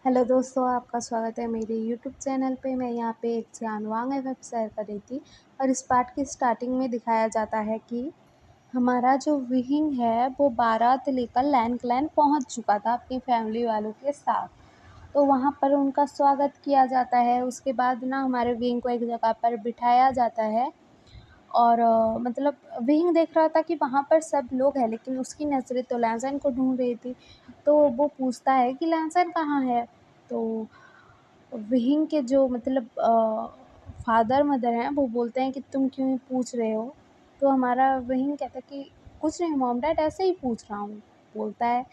Hello दोस्तों, आपका स्वागत है मेरे यूट्यूब चैनल पे। मैं यहाँ पे एक जानवांग एफएफ शेयर कर रही थी और इस पार्ट की स्टार्टिंग में दिखाया जाता है कि हमारा जो विहिंग है वो बारात लेकर लैंड पहुँच चुका था अपनी फैमिली वालों के साथ। तो वहाँ पर उनका स्वागत किया जाता है। उसके बाद ना हमारे विहिंग को एक जगह पर बिठाया जाता है और मतलब विहिंग देख रहा था कि वहाँ पर सब लोग हैं, लेकिन उसकी नज़रें तो लैंसन को ढूंढ रही थी। तो वो पूछता है कि लैंसन कहाँ है। तो विहिंग के जो मतलब फादर मदर हैं वो बोलते हैं कि तुम क्यों पूछ रहे हो। तो हमारा विहिंग कहता है कि कुछ नहीं मॉम डैड, ऐसे ही पूछ रहा हूँ। बोलता है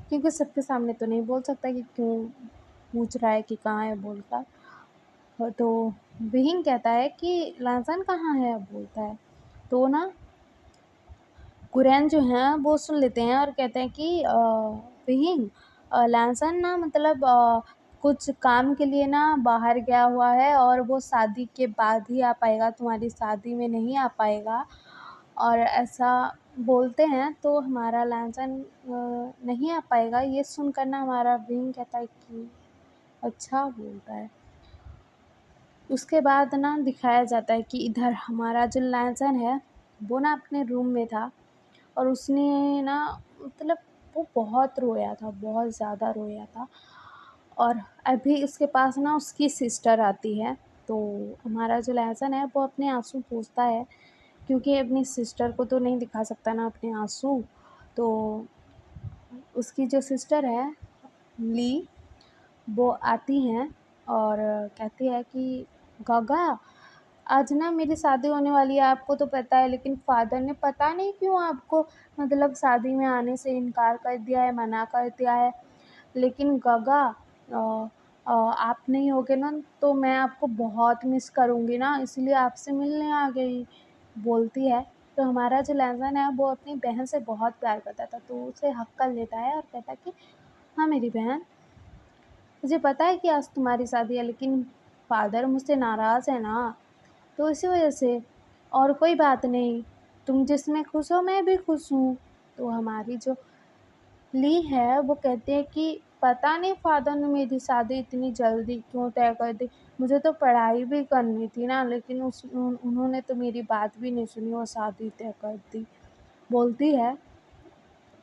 क्योंकि सबके सामने तो नहीं बोल सकता कि क्यों पूछ रहा है कि कहाँ है बोलकर। तो विहिंग कहता है कि लैंसन कहाँ है, बोलता है। तो ना कुरैन जो हैं वो सुन लेते हैं और कहते हैं कि विहिंग, लैंसन ना मतलब कुछ काम के लिए ना बाहर गया हुआ है और वो शादी के बाद ही आ पाएगा, तुम्हारी शादी में नहीं आ पाएगा। और ऐसा बोलते हैं तो हमारा लैंसन नहीं आ पाएगा। ये सुनकर ना हमारा विहिंग कहता है कि अच्छा, बोलता है। उसके बाद ना दिखाया जाता है कि इधर हमारा जो लैंसन है वो ना अपने रूम में था और उसने ना मतलब वो बहुत रोया था, बहुत ज़्यादा रोया था। और अभी उसके पास ना उसकी सिस्टर आती है। तो हमारा जो लहसन है वो अपने आंसू पोंछता है, क्योंकि अपनी सिस्टर को तो नहीं दिखा सकता ना अपने आंसू। तो उसकी जो सिस्टर है ली, वो आती हैं और कहती है कि गागा, आज ना मेरी शादी होने वाली है, आपको तो पता है, लेकिन फ़ादर ने पता नहीं क्यों आपको मतलब शादी में आने से इनकार कर दिया है, मना कर दिया है। लेकिन गागा, आप नहीं होगे ना तो मैं आपको बहुत मिस करूँगी ना, इसलिए आपसे मिलने आ गई, बोलती है। तो हमारा जो लहज़न है वो अपनी बहन से बहुत प्यार करता था, तो उसे हक कर लेता है और कहता है कि हाँ मेरी बहन, मुझे पता है कि आज तुम्हारी शादी है, लेकिन फ़ादर मुझसे नाराज़ है ना, तो इसी वजह से। और कोई बात नहीं, तुम जिसमें खुश हो मैं भी खुश हूँ। तो हमारी जो ली है वो कहती है कि पता नहीं फ़ादर ने मेरी शादी इतनी जल्दी क्यों तय कर दी। मुझे तो पढ़ाई भी करनी थी ना, लेकिन उन्होंने तो मेरी बात भी नहीं सुनी और शादी तय कर दी, बोलती है।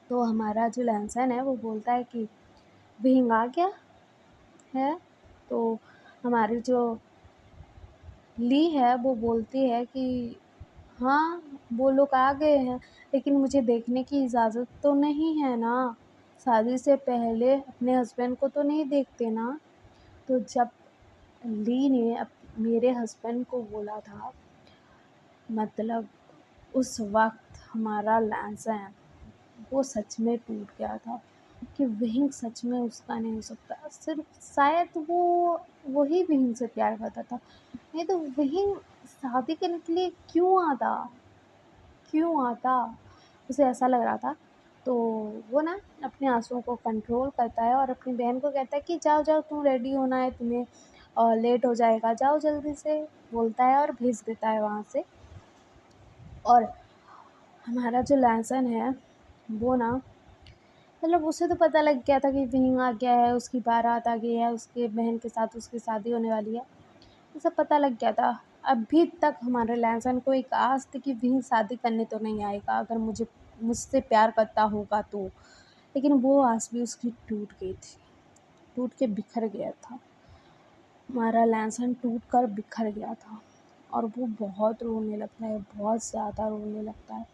तो हमारा जो लहसन है वो बोलता है कि विहिंग आ गया है। तो हमारी जो ली है वो बोलती है कि हाँ, वो लोग आ गए हैं, लेकिन मुझे देखने की इजाज़त तो नहीं है ना। शादी से पहले अपने हस्बैंड को तो नहीं देखते ना। तो जब ली ने मेरे हस्बैंड को बोला था, मतलब उस वक़्त हमारा लहज़न वो सच में टूट गया था कि विहिंग सच में उसका नहीं हो सकता। सिर्फ़ शायद वो वही विहिंग से प्यार करता था, नहीं तो विहिंग शादी करने के लिए क्यों आता? क्यों आता? उसे ऐसा लग रहा था। तो वो ना अपने आँसुओं को कंट्रोल करता है और अपनी बहन को कहता है कि जाओ, जाओ, तुम रेडी होना है, तुम्हें लेट हो जाएगा, जाओ जल्दी से, बोलता है और भेज देता है वहाँ से। और हमारा जो लहसन है वो ना मतलब उसे तो पता लग गया था कि विहिंग आ गया है, उसकी बारात आ गई है, उसके बहन के साथ उसकी शादी होने वाली है, ये सब पता लग गया था। अभी तक हमारे लहसन को एक आस थी कि विहिंग शादी करने तो नहीं आएगा, अगर मुझसे प्यार करता होगा तो। लेकिन वो आस भी उसकी टूट गई थी, टूट के बिखर गया था। हमारा लहसन टूट कर बिखर गया था और वो बहुत रोने लगता है, बहुत ज़्यादा रोने लगता है।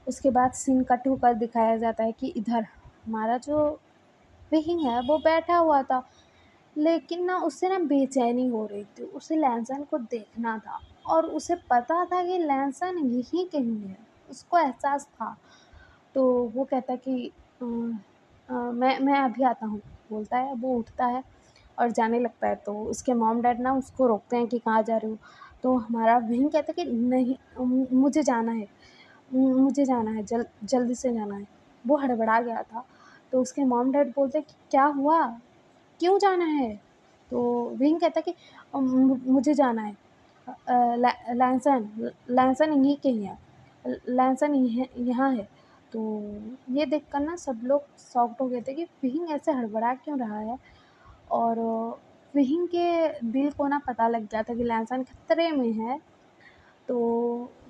उसके बाद सीन कट होकर दिखाया जाता है कि इधर हमारा जो विहिंग है वो बैठा हुआ था, लेकिन ना उससे ना बेचैनी हो रही थी, उसे लैंसन को देखना था और उसे पता था कि लैंसन यहीं कहीं है, उसको एहसास था। तो वो कहता है कि मैं अभी आता हूँ, बोलता है। वो उठता है और जाने लगता है, तो उसके मॉम डैड ना उसको रोकते हैं कि कहाँ जा रहे हो। तो हमारा विहिंग कहता है कि नहीं, मुझे जाना है, मुझे जाना है, जल्दी से जाना है। वो हड़बड़ा गया था। तो उसके मॉम डैड बोलते हैं कि क्या हुआ, क्यों जाना है? तो विंग कहता है कि मुझे जाना है। लैंसन लैंसन यहीं कहीं है, लैंसन यहाँ है। तो ये देखकर ना सब लोग शॉक्ड हो गए थे कि विंग ऐसे हड़बड़ा क्यों रहा है। और विहिंग के दिल को ना पता लग गया था कि लैंसन खतरे में है, तो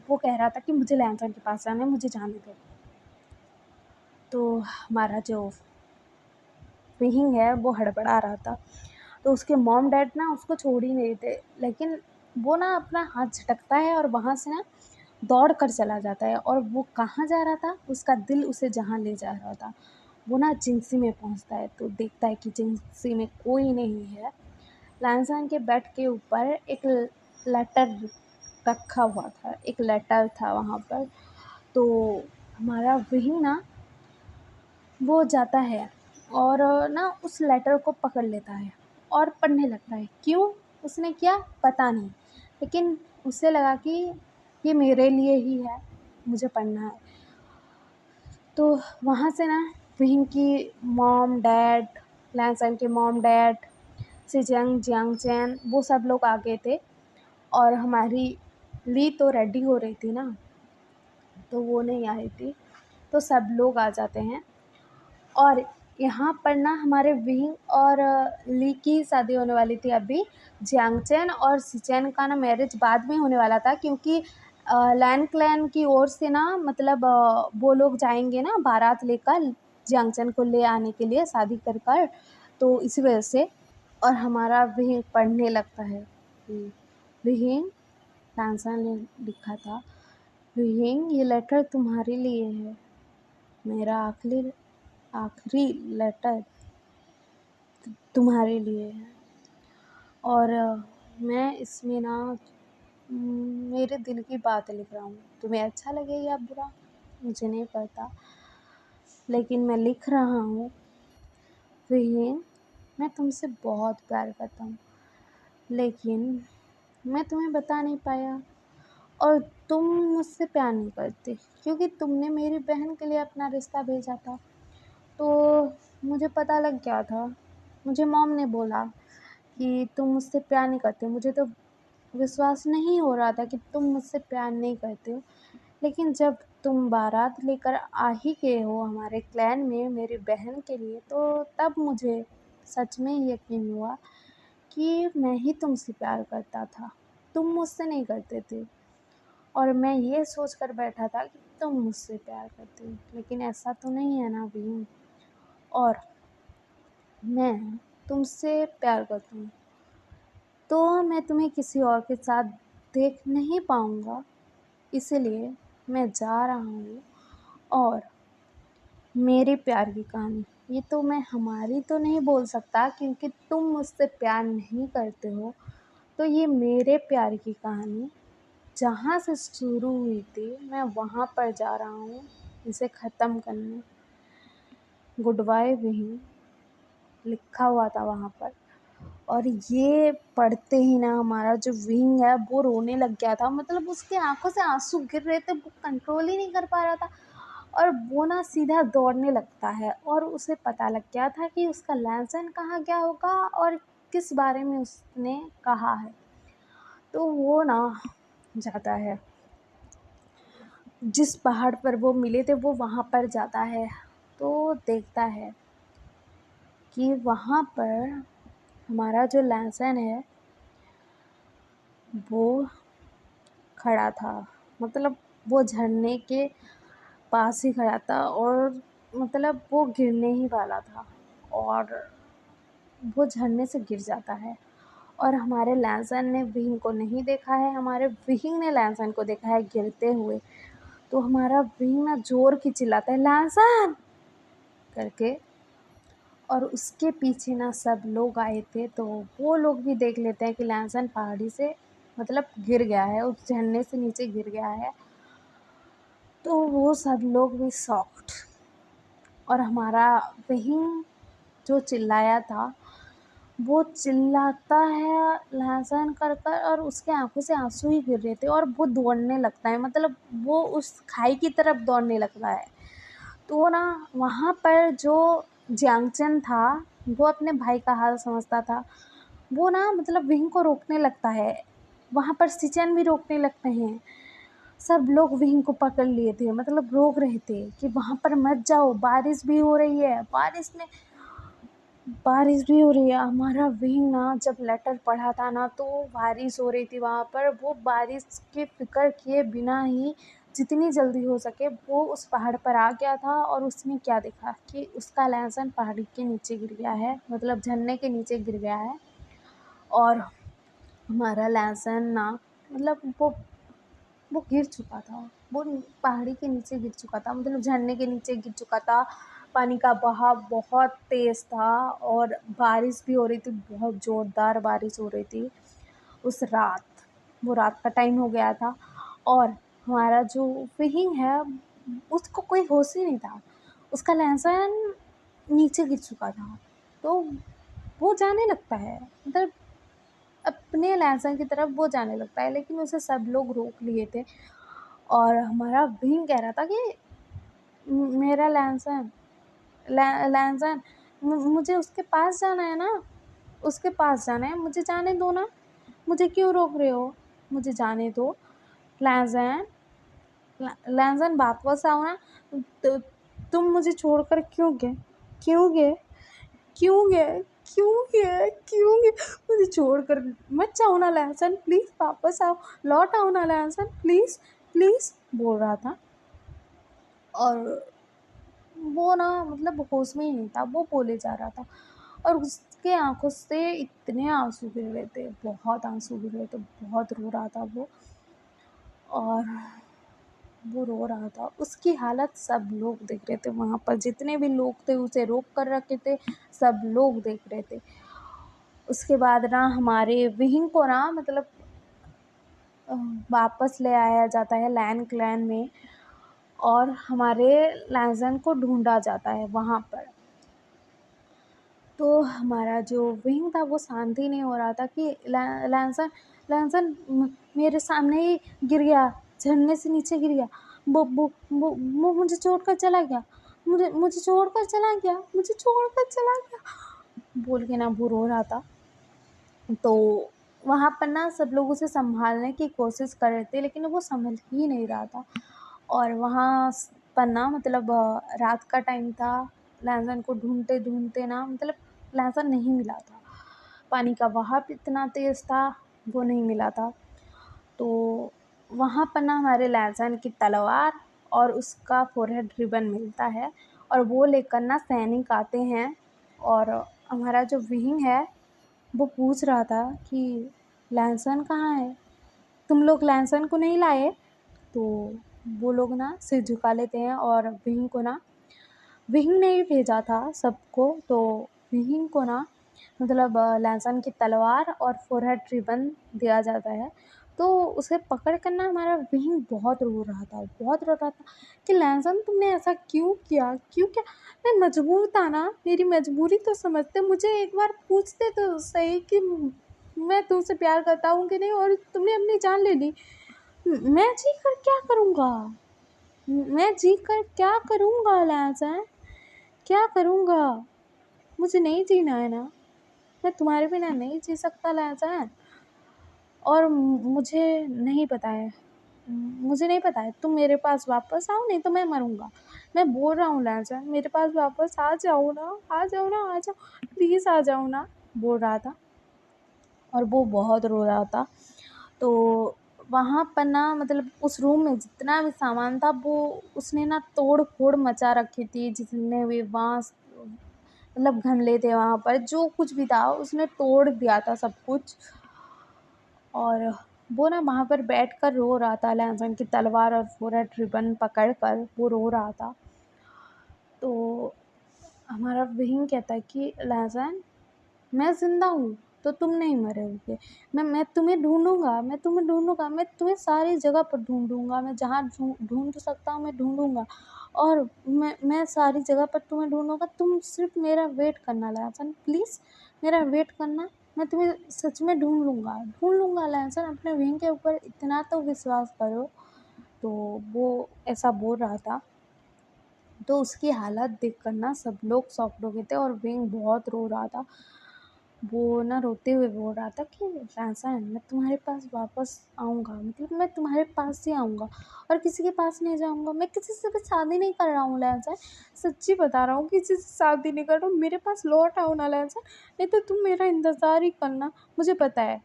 वो कह रहा था कि मुझे लैंसन के पास जाना है, मुझे जाने दो। तो हमारा जो विहिंग है वो हड़बड़ा रहा था, तो उसके मॉम डैड ना उसको छोड़ ही नहीं थे, लेकिन वो ना अपना हाथ झटकता है और वहाँ से ना दौड़ कर चला जाता है। और वो कहाँ जा रहा था, उसका दिल उसे जहाँ ले जा रहा था। वो ना जिंसी में पहुँचता है तो देखता है कि जिंसी में कोई नहीं है। लैंसन के बेड के ऊपर एक लेटर रखा हुआ था, एक लेटर था वहाँ पर। तो हमारा विहिंग ना वो जाता है और ना उस लेटर को पकड़ लेता है और पढ़ने लगता है। क्यों उसने किया पता नहीं, लेकिन उसे लगा कि ये मेरे लिए ही है, मुझे पढ़ना है। तो वहाँ से ना विहिंग की मॉम डैड, लैंसन के मॉम डैड, सिजंग जियांग चैन, वो सब लोग आ गए थे। और हमारी ली तो रेडी हो रही थी ना, तो वो नहीं आई थी, तो सब लोग आ जाते हैं। और यहाँ पर ना हमारे विंग और ली की शादी होने वाली थी अभी। जियांगचैन और सिचैन का ना मैरिज बाद में होने वाला था, क्योंकि लैन क्लैन की ओर से ना मतलब वो लोग जाएंगे ना बारात लेकर जियांगचैन को ले आने के लिए शादी कर कर, तो इसी वजह से। और हमारा विंग पढ़ने लगता है कि विंग, लैंसन ने लिखा था, विंग ये लेटर तुम्हारे लिए है, मेरा आखिरी आखिरी लेटर तुम्हारे लिए है। और मैं इसमें ना मेरे दिल की बात लिख रहा हूँ। तुम्हें अच्छा लगे या बुरा मुझे नहीं पता, लेकिन मैं लिख रहा हूँ। विहीन, मैं तुमसे बहुत प्यार करता हूँ, लेकिन मैं तुम्हें बता नहीं पाया। और तुम मुझसे प्यार नहीं करते, क्योंकि तुमने मेरी बहन के लिए अपना रिश्ता भेजा था। तो मुझे पता लग गया था, मुझे मॉम ने बोला कि तुम मुझसे प्यार नहीं करते। मुझे तो विश्वास नहीं हो रहा था कि तुम मुझसे प्यार नहीं करते हो, लेकिन जब तुम बारात लेकर आ ही गए हो हमारे क्लैन में मेरी बहन के लिए, तो तब मुझे सच में यकीन हुआ कि मैं ही तुमसे प्यार करता था, तुम मुझसे नहीं करते थे। और मैं ये सोच कर बैठा था कि तुम मुझसे प्यार करते हो, लेकिन ऐसा तो नहीं है ना भी। और मैं तुमसे प्यार करती हूँ, तो मैं तुम्हें किसी और के साथ देख नहीं पाऊँगा, इसलिए मैं जा रहा हूँ। और मेरे प्यार की कहानी ये तो मैं हमारी तो नहीं बोल सकता, क्योंकि तुम मुझसे प्यार नहीं करते हो। तो ये मेरे प्यार की कहानी जहाँ से शुरू हुई थी, मैं वहाँ पर जा रहा हूँ इसे ख़त्म करने। गुड बाय विही लिखा हुआ था वहाँ पर। और ये पढ़ते ही ना हमारा जो विंग है वो रोने लग गया था, मतलब उसके आंखों से आंसू गिर रहे थे, वो कंट्रोल ही नहीं कर पा रहा था। और वो ना सीधा दौड़ने लगता है, और उसे पता लग गया था कि उसका लैंसन कहाँ गया होगा और किस बारे में उसने कहा है। तो वो ना जाता है, जिस पहाड़ पर वो मिले थे वो वहाँ पर जाता है, तो देखता है कि वहाँ पर हमारा जो लैंसन है वो खड़ा था, मतलब वो झरने के पास ही खड़ा था, और मतलब वो गिरने ही वाला था, और वो झरने से गिर जाता है। और हमारे लैंसन ने विहिंग को नहीं देखा है, हमारे विहिंग ने लैंसन को देखा है गिरते हुए। तो हमारा विहिंग ना जोर की चिल्लाता है लैंसन करके, और उसके पीछे ना सब लोग आए थे, तो वो लोग भी देख लेते हैं कि लैंसन पहाड़ी से मतलब गिर गया है, उस झरने से नीचे गिर गया है। तो वो सब लोग भी शॉक्ड। और हमारा विहिंग जो चिल्लाया था वो चिल्लाता है लहसन कर कर, और उसके आंखों से आंसू ही गिर रहे थे, और वो दौड़ने लगता है, मतलब वो उस खाई की तरफ दौड़ने लगता है। तो ना वहाँ पर जो जियांगचन था वो अपने भाई का हाल समझता था, वो ना मतलब विंग को रोकने लगता है, वहाँ पर सिचन भी रोकने लगते हैं। सब लोग विंग को पकड़ लिए थे, मतलब रोक रहे थे कि वहाँ पर मत जाओ, बारिश भी हो रही है, बारिश में बारिश भी हो रही है। हमारा विंग ना जब लेटर पढ़ा था ना तो बारिश हो रही थी वहाँ पर। वो बारिश की फ़िक्र किए बिना ही जितनी जल्दी हो सके वो उस पहाड़ पर आ गया था। और उसने क्या देखा कि उसका लहसुन पहाड़ी के नीचे गिर गया है, मतलब झरने के नीचे गिर गया है। और हमारा लहसुन ना, मतलब वो गिर चुका था। वो पहाड़ी के नीचे गिर चुका था, मतलब झरने के नीचे गिर चुका था। पानी का बहाव बहुत तेज़ था और बारिश भी हो रही थी, बहुत ज़ोरदार बारिश हो रही थी उस रात। वो रात का टाइम हो गया था और हमारा जो फ़हीम है उसको कोई होश ही नहीं था। उसका लहसुन नीचे गिर चुका था। तो वो जाने लगता है, मतलब अपने लहसुन की तरफ वो जाने लगता है, लेकिन उसे सब लोग रोक लिए थे। और हमारा भीम कह रहा था कि मेरा लहसुन लहसुन मुझे उसके पास जाना है ना, उसके पास जाना है, मुझे जाने दो ना, मुझे क्यों रोक रहे हो, मुझे जाने दो। लहसुन लहसुन वापस आओ ना। तो तुम मुझे छोड़कर क्यों गए, क्यों गए, क्यों गए, क्यों गए, क्यों गए, मुझे छोड़कर मत जाओ ना लहसुन, प्लीज़ वापस आओ, लौट आओ ना लहसुन, प्लीज़ प्लीज़ बोल रहा था। और वो ना, मतलब होश में ही नहीं था, वो बोले जा रहा था। और उसके आँखों से इतने आँसू गिर रहे थे, बहुत आँसू गिर रहे थे, बहुत रो रहा था वो। और वो रो रहा था, उसकी हालत सब लोग देख रहे थे, वहाँ पर जितने भी लोग थे उसे रोक कर रखे थे, सब लोग देख रहे थे। उसके बाद ना हमारे विहिंग को ना, मतलब वापस ले आया जाता है लैन क्लैन में। और हमारे लहसुन को ढूंढा जाता है वहाँ पर। तो हमारा जो विंग था वो शांत ही नहीं हो रहा था कि लहसुन लहसुन मेरे सामने ही गिर गया, झरने से नीचे गिर गया। वो मुझे छोड़कर चला गया, मुझे मुझे छोड़कर चला गया, मुझे छोड़कर चला गया बोल के ना वो रो रहा था। तो वहाँ पर ना सब लोग उसे संभालने की कोशिश कर रहे थे, लेकिन वो संभल ही नहीं रहा था। और वहाँ पर ना, मतलब रात का टाइम था। लहसुन को ढूंढते ढूंढते ना, मतलब लहसुन नहीं मिला था। पानी का बहाव इतना तेज़ था, वो नहीं मिला था। तो वहाँ पर ना हमारे लहसुन की तलवार और उसका फोरहेड रिबन मिलता है। और वो लेकर ना सैनिक आते हैं। और हमारा जो विंग है वो पूछ रहा था कि लहसुन कहाँ है, तुम लोग लहसुन को नहीं लाए। तो वो लोग ना सिर झुका लेते हैं। और विंग को ना, विंग ने ही भेजा था सबको। तो विंग को ना, मतलब लहसुन की तलवार और फोरहेड रिबन दिया जाता है। तो उसे पकड़ कर ना हमारा विंग बहुत रो रहा था, बहुत रो रहा था कि लहसुन तुमने ऐसा क्यों किया, क्यों किया। मैं मजबूर था ना, मेरी मजबूरी तो समझते, मुझे एक बार पूछते तो सही कि मैं तुमसे प्यार करता हूँ कि नहीं, और तुमने अपनी जान ले ली। मैं जी कर क्या करूँगा, मैं जी कर क्या करूँगा लहसुन, क्या करूँगा, मुझे नहीं जीना है ना, मैं तुम्हारे बिना नहीं जी सकता लहसुन। और मुझे नहीं पता है, मुझे नहीं पता है, तुम मेरे पास वापस आओ, नहीं तो मैं मरूँगा। मैं बोल रहा हूँ लहसुन, मेरे पास वापस आ जाओ ना, आ जाओ ना, आ जाओ, प्लीज़ आ जाओ ना, बोल रहा था। और वो बहुत रो रहा था। तो वहाँ पर ना, मतलब उस रूम में जितना भी सामान था वो उसने ना तोड़ फोड़ मचा रखी थी। जितने भी बांस, मतलब गमले थे वहाँ पर, जो कुछ भी था उसने तोड़ दिया था सब कुछ। और वो ना वहाँ पर बैठकर रो रहा था, लहसुन की तलवार और पूरा रिबन पकड़ कर वो रो रहा था। तो हमारा विंग कहता है कि लहसुन, मैं ज़िंदा हूँ तो तुम नहीं मरे होगे। मैं तुम्हें ढूँढूँगा, मैं तुम्हें ढूँढूँगा, मैं तुम्हें सारी जगह पर ढूँढूँगा, मैं जहाँ ढूँढ सकता हूँ मैं ढूँढूँगा। और मैं सारी जगह पर तुम्हें ढूँढूँगा, तुम सिर्फ़ मेरा वेट करना लहसुन, प्लीज़ मेरा वेट करना, मैं तुम्हें सच में ढूँढ लूँगा लहसुन, अपने विंग के ऊपर इतना तो विश्वास करो। तो वो ऐसा बोल रहा था। तो उसकी हालत देखकर ना सब लोग शॉक्ड हो गए थे और विंग बहुत रो रहा था। वो ना रोते हुए बोल रहा था कि रैंसन मैं तुम्हारे पास वापस आऊँगा, मतलब मैं तुम्हारे पास ही आऊँगा और किसी के पास नहीं जाऊँगा। मैं किसी से भी शादी नहीं कर रहा हूँ रैंसन, सच्ची बता रहा हूँ, किसी से शादी नहीं कर रहा हूँ। मेरे पास लौट आओ ना रैंसन, नहीं तो तुम मेरा इंतज़ार ही करना। मुझे पता है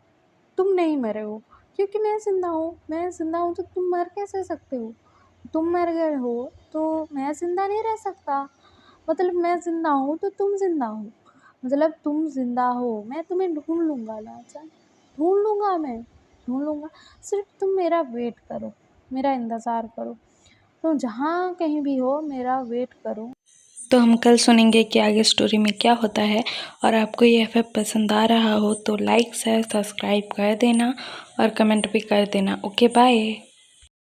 तुम नहीं मरे हो, क्योंकि मैं ज़िंदा हूँ। मैं ज़िंदा हूँ तो तुम मर कैसे सकते हो? तुम मर गए हो तो मैं ज़िंदा नहीं रह सकता। मतलब मैं ज़िंदा हूँ तो तुम ज़िंदा हो। मतलब तुम ज़िंदा हो, मैं तुम्हें ढूँढ लूँगा लाचार, ढूँढ लूँगा मैं, ढूँढ लूँगा। सिर्फ़ तुम मेरा वेट करो, मेरा इंतज़ार करो। तुम जहाँ कहीं भी हो मेरा वेट करो। तो हम कल सुनेंगे कि आगे स्टोरी में क्या होता है। और आपको ये एफएफ पसंद आ रहा हो तो लाइक शेयर सब्सक्राइब कर देना और कमेंट भी कर देना। Okay bye.